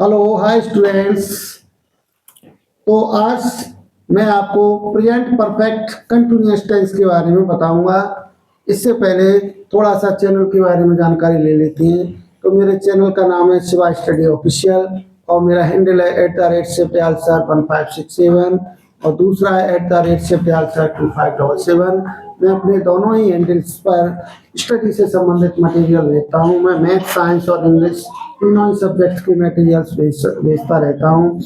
Hello hi students. तो आज मैं आपको प्रेजेंट परफेक्ट कंटिन्यूअस टेंस के बारे में बताऊंगा। इससे पहले थोड़ा सा चैनल के बारे में जानकारी ले लेते हैं। तो मेरे चैनल का नाम है शिवा स्टडी ऑफिशियल और मेरा हैंडल है @shiftayalsar1567 और दूसरा है @shiftayalsar2577। मैं अपने दोनों ही हैंडल्स पर स्टडी से संबंधित मटेरियल भेजता हूँ। मैं मैथ, साइंस और इंग्लिश तीनों ही सब्जेक्ट के मटेरियल्स भेजता रहता हूँ।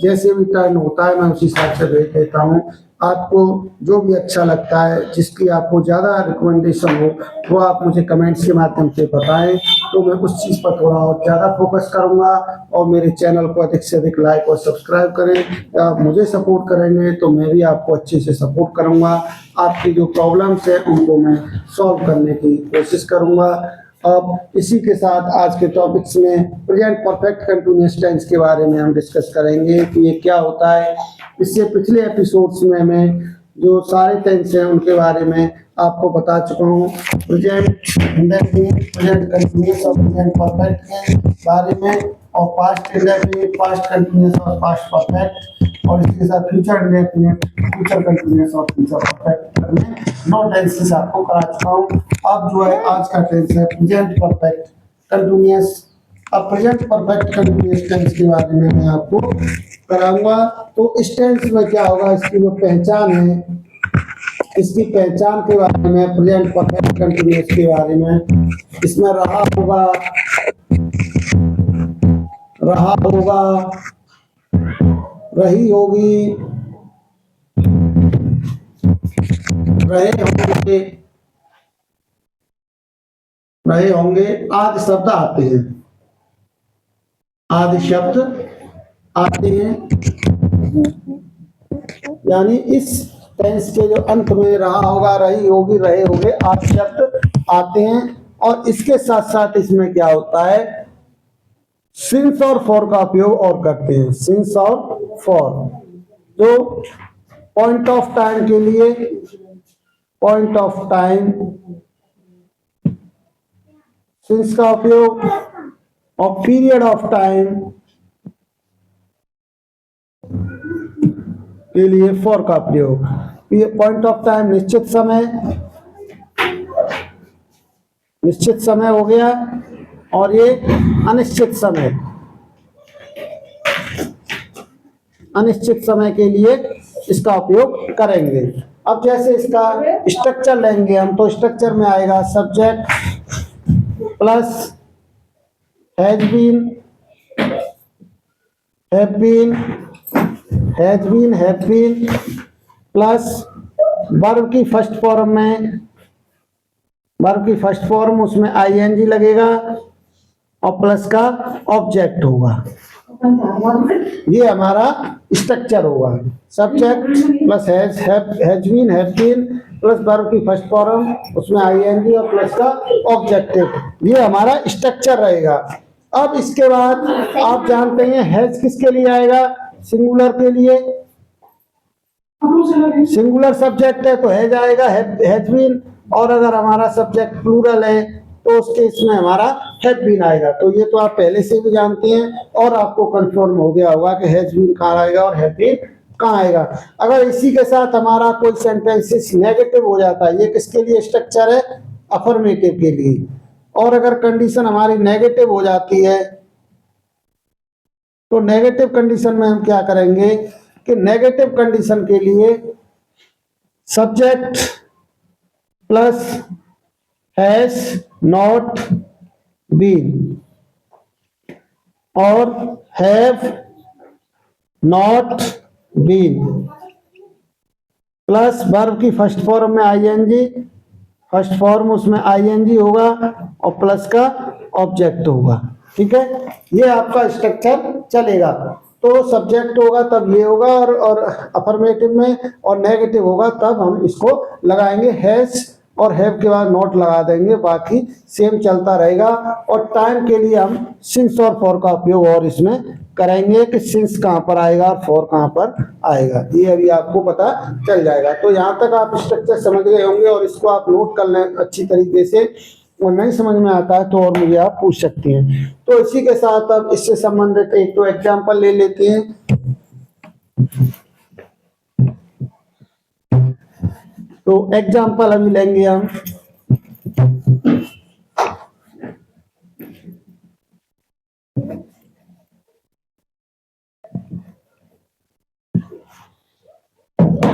जैसे भी टर्न होता है मैं उसी हिसाब से भेज देता हूँ। आपको जो भी अच्छा लगता है, जिसकी आपको ज़्यादा रिकमेंडेशन हो, वो आप मुझे कमेंट्स के माध्यम से बताएं, तो मैं उस चीज़ पर थोड़ा और ज़्यादा फोकस करूँगा। और मेरे चैनल को अधिक से अधिक लाइक और सब्सक्राइब करें। आप मुझे सपोर्ट करेंगे तो मैं भी आपको अच्छे से सपोर्ट करूँगा। आपकी जो प्रॉब्लम्स है उनको मैं सॉल्व करने की कोशिश करूँगा। अब इसी के साथ आज के टॉपिक्स में प्रेजेंट परफेक्ट कंटिन्यूअस टेंस के बारे में हम डिस्कस करेंगे कि ये क्या होता है। इससे पिछले एपिसोड्स में मैं जो सारे टेंस हैं उनके बारे में आपको बता चुका हूँ। प्रेजेंट इंडेफिनिट, प्रेजेंट कंटिन्यूअस और प्रेजेंट परफेक्ट के बारे में, और पास्ट इंडेफिनिट, पास्ट कंटिन्यूअस और पास्ट परफेक्ट, और इसके साथ फ्यूचर इंडेफिनिट, फ्यूचर कंटिन्यूअस और फ्यूचर परफेक्ट में 9 टेंसेस आपको करा चुका हूँ। अब जो है आज का टेंस है प्रेजेंट परफेक्ट कंटिन्यूअस। अब प्रेजेंट परफेक्ट कंटिन्यूअस टेंस के बारे में मैं आपको कराऊंगा। तो इस टेंस में क्या होगा, इसकी जो पहचान है, इसकी पहचान के बारे में, प्रेजेंट परफेक्ट कंटिन्यूअस के बारे में, इसमें रहा होगा, रही होगी, रहे होंगे आदि शब्द आते हैं। आदि शब्द आते हैं, यानी इस टेंस के जो अंत में रहा होगा, रही होगी, रहे होंगे आदि शब्द आते हैं। और इसके साथ साथ इसमें क्या होता है, सिंस और फॉर का उपयोग और करते हैं। सिंस और फॉर, जो पॉइंट ऑफ टाइम के लिए, पॉइंट ऑफ टाइम, सिंस का उपयोग, और पीरियड ऑफ टाइम के लिए फॉर का प्रयोग। पॉइंट ऑफ टाइम निश्चित समय हो गया, और ये अनिश्चित समय के लिए इसका उपयोग करेंगे। अब जैसे इसका स्ट्रक्चर लेंगे हम, तो स्ट्रक्चर में आएगा subject plus has been, have been plus verb की फर्स्ट फॉर्म में, वर्ब की फर्स्ट फॉर्म उसमें आईएनजी लगेगा और प्लस का ऑब्जेक्ट होगा। ये हमारा स्ट्रक्चर होगा। Subject plus has been plus verb की फर्स्ट फॉर्म, उसमें आईएनजी और प्लस का ऑब्जेक्टिव, ये हमारा स्ट्रक्चर रहेगा। अब इसके बाद आप जानते हैं हैज किसके लिए आएगा, सिंगुलर के लिए। सिंगुलर सब्जेक्ट है तो हैज आएगा, हैज बीन, और अगर हमारा सब्जेक्ट प्लूरल है तो उसके इसमें हमारा हैव बीन आएगा। तो ये तो आप पहले से भी जानते हैं और आपको कंफर्म हो गया होगा कि हैज बीन कहाँ आएगा और हैव बीन कहाँ आएगा। अगर इसी के साथ हमारा कोई सेंटेंसेस नेगेटिव हो जाता है, ये किसके लिए स्ट्रक्चर है, अफर्मेटिव के लिए। और अगर कंडीशन हमारी नेगेटिव हो जाती है तो नेगेटिव कंडीशन में हम क्या करेंगे कि नेगेटिव कंडीशन के लिए subject plus has not been or have not been plus verb की फर्स्ट फॉर्म में आईएनजी, फर्स्ट फॉर्म उसमें आईएनजी होगा और प्लस का ऑब्जेक्ट होगा। ठीक है, ये आपका स्ट्रक्चर चलेगा। तो सब्जेक्ट होगा तब ये होगा, और अफर्मेटिव में, और नेगेटिव होगा तब हम इसको लगाएंगे हैज, और हैव के बाद नॉट लगा देंगे, बाकी सेम चलता रहेगा। और टाइम के लिए हम सिंस और फॉर का उपयोग और इसमें करेंगे कि सिंस कहाँ पर आएगा और फॉर कहाँ पर आएगा, ये अभी आपको पता चल जाएगा। तो यहाँ तक आप स्ट्रक्चर समझ गए होंगे और इसको आप नोट कर लें अच्छी तरीके से। और नहीं समझ में आता है तो और मुझे आप पूछ सकती हैं। तो इसी के साथ अब इससे संबंधित एक तो एग्जाम्पल ले लेते हैं। तो एग्जाम्पल अभी लेंगे हम।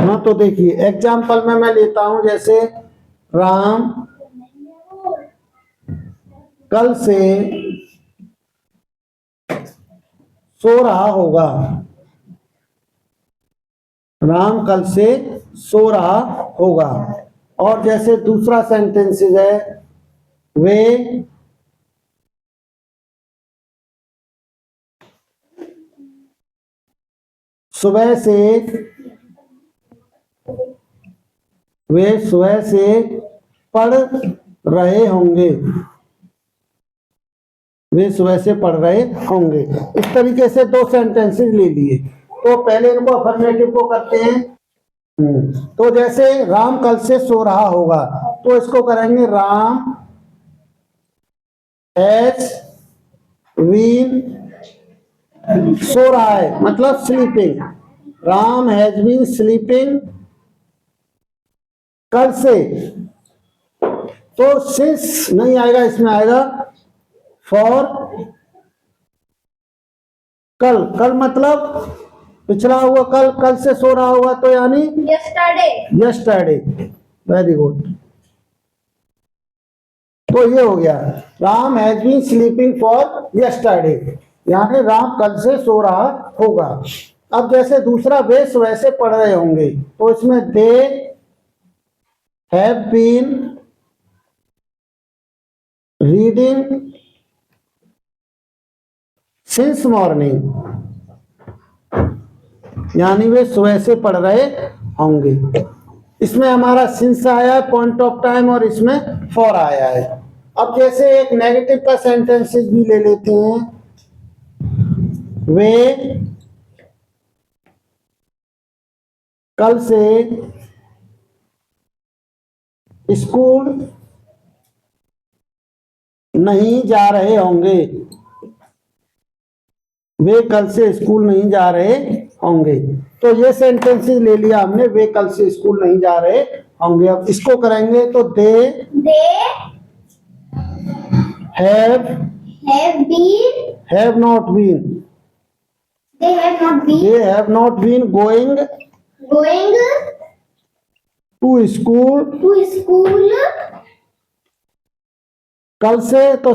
हाँ तो देखिए एग्जाम्पल में मैं लेता हूं, जैसे राम कल से सो रहा होगा। राम कल से सो रहा होगा। और जैसे दूसरा सेंटेंसेस है, वे सुबह से पढ़ रहे होंगे। वे सुबह से पढ़ रहे होंगे। इस तरीके से दो सेंटेंसेस ले लिए। तो पहले इनको अफर्मेटिव को करते हैं। तो जैसे राम कल से सो रहा होगा, तो इसको करेंगे राम हैज बीन, सो रहा है मतलब sleeping. Ram has been sleeping कल से। तो सिंस नहीं आएगा, इसमें आएगा फॉर। कल, कल मतलब पिछला हुआ कल, कल से सो रहा होगा तो यानी यस्टरडे। Yesterday, very good. तो ये हो गया Ram has been sleeping for yesterday, यानी राम कल से सो रहा होगा। अब जैसे दूसरा वे सुबह से पढ़ रहे होंगे, तो इसमें they have been reading since morning, यानी वे सुबह से पढ़ रहे होंगे। इसमें हमारा सिंस आया है पॉइंट ऑफ टाइम, और इसमें फॉर आया है। अब जैसे एक नेगेटिव का सेंटेंसेस भी ले लेते हैं। वे कल से स्कूल नहीं जा रहे होंगे। वे कल से स्कूल नहीं जा रहे होंगे। तो ये सेंटेंसेस ले लिया हमने, वे कल से स्कूल नहीं जा रहे होंगे। अब इसको करेंगे तो they have been, have not been, they have not been going to school to school कल से, तो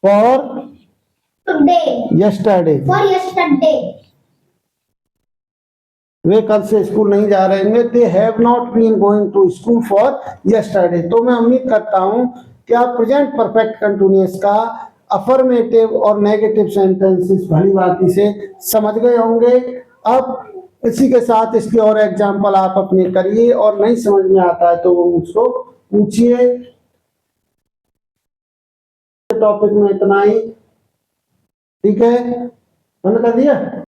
for today, yesterday. for yesterday। वे कल से स्कूल नहीं जा रहे हैं। They have not been going to school for yesterday. तो मैं उम्मीद करता हूं कि आप प्रेजेंट परफेक्ट कंटिन्यूअस का अफर्मेटिव और नेगेटिव सेंटेंसेस भली भांति से समझ गए होंगे। अब इसी के साथ इसके और एग्जाम्पल आप अपने करिए, और नहीं समझ में आता है तो वो मुझको पूछिए। टॉपिक में इतना ही, ठीक है, बंद कर दिया।